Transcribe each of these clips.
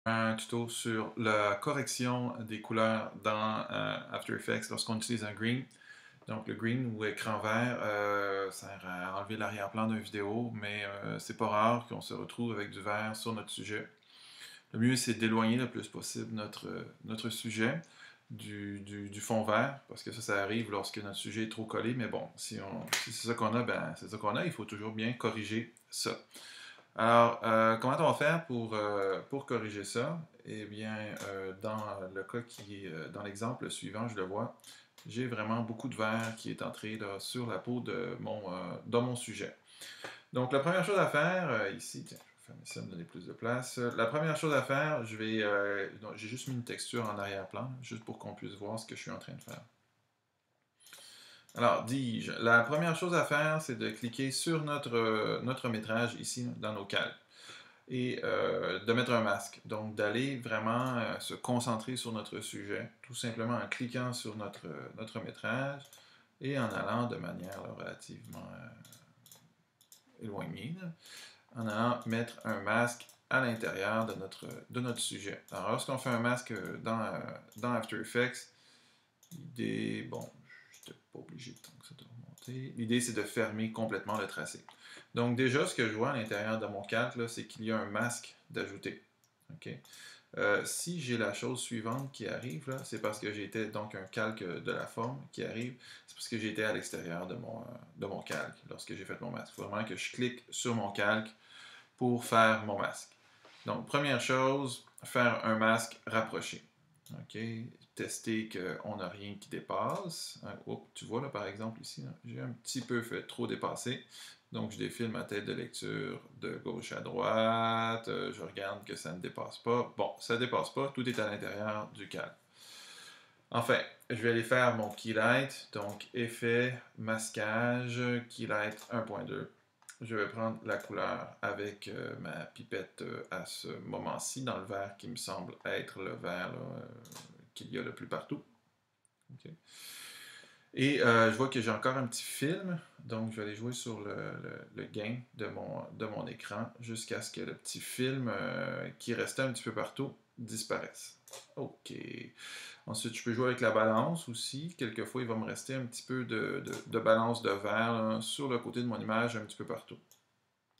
Un tuto sur la correction des couleurs dans After Effects lorsqu'on utilise un green. Donc le green ou écran vert sert à enlever l'arrière-plan d'une vidéo, mais c'est pas rare qu'on se retrouve avec du vert sur notre sujet. Le mieux c'est d'éloigner le plus possible notre sujet du fond vert, parce que ça arrive lorsque notre sujet est trop collé, mais bon, si c'est ça qu'on a, ben c'est ça qu'on a, il faut toujours bien corriger ça. Alors, comment on va faire pour corriger ça? Eh bien, dans le cas dans l'exemple suivant, je le vois, j'ai vraiment beaucoup de verre qui est entré là, sur la peau de mon sujet. Donc, la première chose à faire, ici, tiens, je vais fermer ça, me donner plus de place. La première chose à faire, j'ai juste mis une texture en arrière-plan, juste pour qu'on puisse voir ce que je suis en train de faire. Alors, dis-je, la première chose à faire, c'est de cliquer sur notre métrage ici, dans nos calques et de mettre un masque. Donc d'aller vraiment se concentrer sur notre sujet, tout simplement en cliquant sur notre métrage et en allant de manière là, relativement éloignée, là, en allant mettre un masque à l'intérieur de notre sujet. Alors lorsqu'on fait un masque dans After Effects, l'idée, bon, je n'étais pas obligé tant que ça de remonter. L'idée, c'est de fermer complètement le tracé. Donc déjà, ce que je vois à l'intérieur de mon calque, c'est qu'il y a un masque d'ajouter. Okay? Si j'ai la chose suivante qui arrive, c'est parce que j'étais donc un calque de la forme qui arrive, c'est parce que j'étais à l'extérieur de mon calque lorsque j'ai fait mon masque. Il faut vraiment que je clique sur mon calque pour faire mon masque. Donc, première chose, faire un masque rapproché. OK? Tester qu'on n'a rien qui dépasse. Oups, tu vois là par exemple ici, j'ai un petit peu fait trop dépasser. Donc je défile ma tête de lecture de gauche à droite. Je regarde que ça ne dépasse pas. Bon, ça ne dépasse pas, tout est à l'intérieur du calque. Enfin, je vais aller faire mon keylight. Donc effet, masquage, keylight 1.2. Je vais prendre la couleur avec ma pipette à ce moment-ci dans le vert qui me semble être le vert qu'il y a le plus partout. Okay. Et je vois que j'ai encore un petit film, donc je vais aller jouer sur le gain de mon écran jusqu'à ce que le petit film qui restait un petit peu partout disparaisse. OK. Ensuite, je peux jouer avec la balance aussi. Quelquefois, il va me rester un petit peu de balance de verre là, sur le côté de mon image un petit peu partout.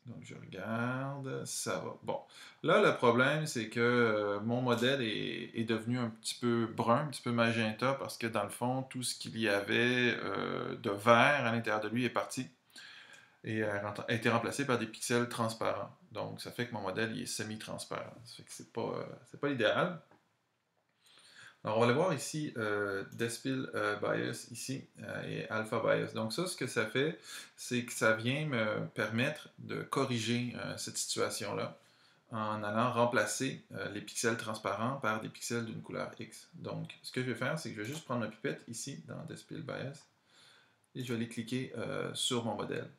Donc, je regarde, ça va. Bon, là, le problème, c'est que mon modèle est devenu un petit peu brun, un petit peu magenta, parce que dans le fond, tout ce qu'il y avait de vert à l'intérieur de lui est parti et a été remplacé par des pixels transparents. Donc, ça fait que mon modèle il est semi-transparent. Ça fait que c'est pas l'idéal. Alors, on va aller voir ici Decibel Bias ici et Alpha Bias. Donc ça, ce que ça fait, c'est que ça vient me permettre de corriger cette situation-là en allant remplacer les pixels transparents par des pixels d'une couleur X. Donc, ce que je vais faire, c'est que je vais juste prendre ma pipette ici dans Decibel Bias et je vais aller cliquer sur mon modèle.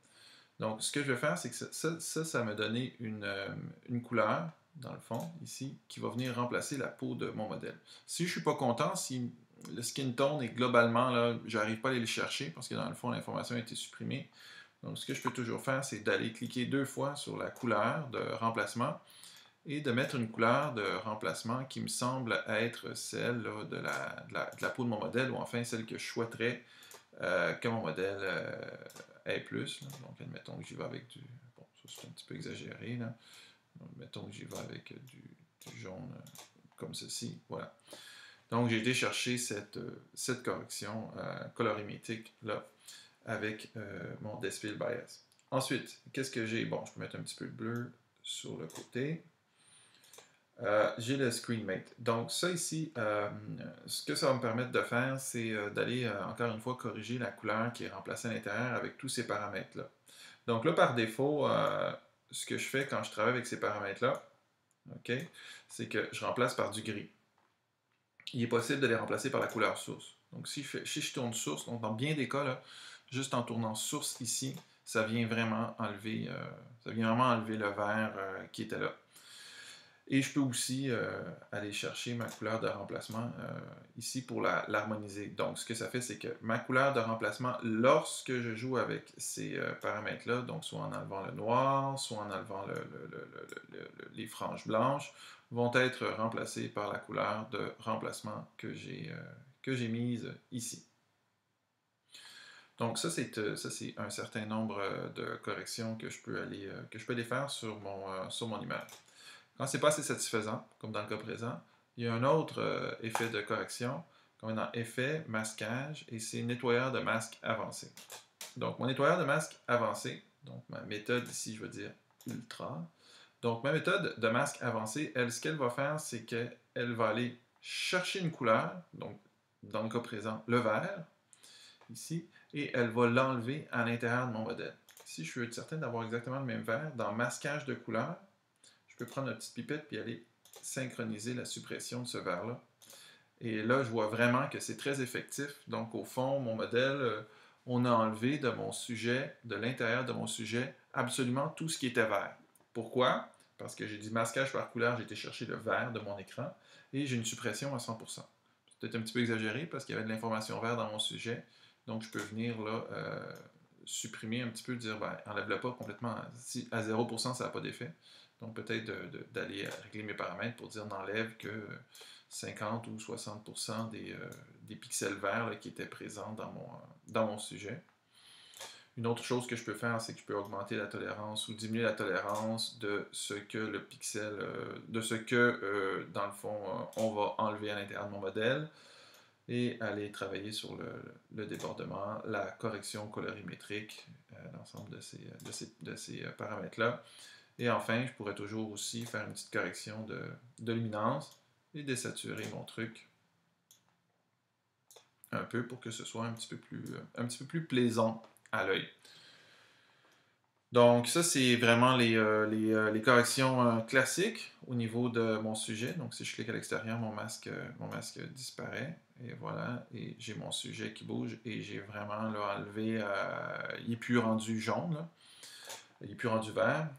Donc, ce que je vais faire, c'est que ça va me donner une couleur, dans le fond, ici, qui va venir remplacer la peau de mon modèle. Si je ne suis pas content, si le skin tone est globalement, là, je n'arrive pas à aller le chercher, parce que dans le fond, l'information a été supprimée. Donc, ce que je peux toujours faire, c'est d'aller cliquer 2 fois sur la couleur de remplacement et de mettre une couleur de remplacement qui me semble être celle là, de la peau de mon modèle, ou enfin celle que je souhaiterais que mon modèle ait plus. Là. Donc, admettons que j'y vais avec du... Bon, ça c'est un petit peu exagéré. Là. Donc, admettons que j'y vais avec du jaune comme ceci. Voilà. Donc, j'ai été chercher cette correction colorimétrique là avec mon Decibel Bias. Ensuite, qu'est-ce que j'ai? Bon, je peux mettre un petit peu de bleu sur le côté. J'ai le ScreenMate. Donc ça ici, ce que ça va me permettre de faire, c'est d'aller encore une fois corriger la couleur qui est remplacée à l'intérieur avec tous ces paramètres-là. Donc là, par défaut, ce que je fais quand je travaille avec ces paramètres-là, okay, c'est que je remplace par du gris. Il est possible de les remplacer par la couleur source. Donc si je tourne source, donc dans bien des cas, là, juste en tournant source ici, ça vient vraiment enlever le vert qui était là. Et je peux aussi aller chercher ma couleur de remplacement ici pour l'harmoniser. Donc, ce que ça fait, c'est que ma couleur de remplacement, lorsque je joue avec ces paramètres-là, donc soit en enlevant le noir, soit en enlevant les franges blanches, vont être remplacés par la couleur de remplacement que j'ai mise ici. Donc ça, c'est un certain nombre de corrections que je peux aller faire sur mon image. Quand ce n'est pas assez satisfaisant, comme dans le cas présent, il y a un autre effet de correction, qu'on est dans Effet, Masquage, et c'est Nettoyeur de masque avancé. Donc, mon nettoyeur de masque avancé, donc ma méthode ici, je veux dire Ultra. Donc, ma méthode de masque avancé, elle, ce qu'elle va faire, c'est qu'elle va aller chercher une couleur, donc dans le cas présent, le vert, ici, et elle va l'enlever à l'intérieur de mon modèle. Si je veux être certain d'avoir exactement le même vert, dans masquage de couleur, je peux prendre une petite pipette et aller synchroniser la suppression de ce vert-là. Et là, je vois vraiment que c'est très effectif. Donc, au fond, mon modèle, on a enlevé de mon sujet, de l'intérieur de mon sujet, absolument tout ce qui était vert. Pourquoi? Parce que j'ai dit masquage par couleur, j'ai été chercher le vert de mon écran et j'ai une suppression à 100%. C'est peut-être un petit peu exagéré parce qu'il y avait de l'information verte dans mon sujet. Donc, je peux venir là supprimer un petit peu, dire, ben, enlève-le pas complètement. Si à 0%, ça n'a pas d'effet. Donc, peut-être d'aller régler mes paramètres pour dire, n'enlève que 50 ou 60% des pixels verts là, qui étaient présents dans mon sujet. Une autre chose que je peux faire, c'est que je peux augmenter la tolérance ou diminuer la tolérance de ce que le pixel, de ce que, dans le fond, on va enlever à l'intérieur de mon modèle et aller travailler sur le débordement, la correction colorimétrique, l'ensemble de ces paramètres-là. Et enfin, je pourrais toujours aussi faire une petite correction de luminance et désaturer mon truc un peu pour que ce soit un petit peu plus plaisant à l'œil. Donc ça, c'est vraiment les corrections classiques au niveau de mon sujet. Donc si je clique à l'extérieur, mon masque disparaît. Et voilà, et j'ai mon sujet qui bouge et j'ai vraiment là, enlevé, il n'est plus rendu jaune, là. Il n'est plus rendu vert.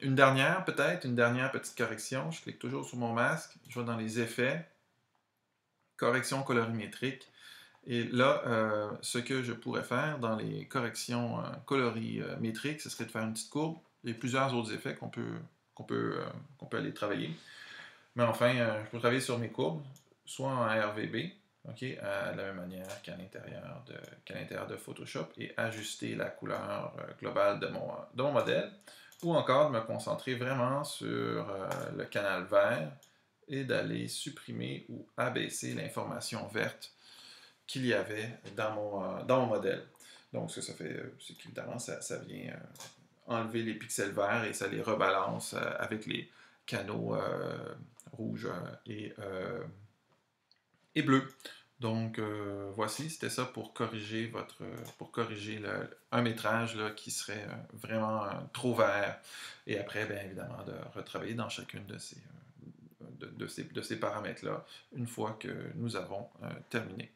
Une dernière petite correction. Je clique toujours sur mon masque, je vais dans les effets, correction colorimétrique. Et là, ce que je pourrais faire dans les corrections colorimétriques, ce serait de faire une petite courbe. Il y a plusieurs autres effets qu'on peut aller travailler. Mais enfin, je peux travailler sur mes courbes, soit en RVB, okay, de la même manière qu'à l'intérieur de Photoshop, et ajuster la couleur globale de mon modèle, ou encore de me concentrer vraiment sur le canal vert et d'aller supprimer ou abaisser l'information verte qu'il y avait dans mon modèle. Donc, ce que ça fait, c'est qu'évidemment, ça vient enlever les pixels verts et ça les rebalance avec les canaux rouges et bleus. Donc, voici, c'était ça pour corriger un métrage là, qui serait vraiment trop vert. Et après, bien évidemment, de retravailler dans chacune de ces paramètres-là une fois que nous avons terminé.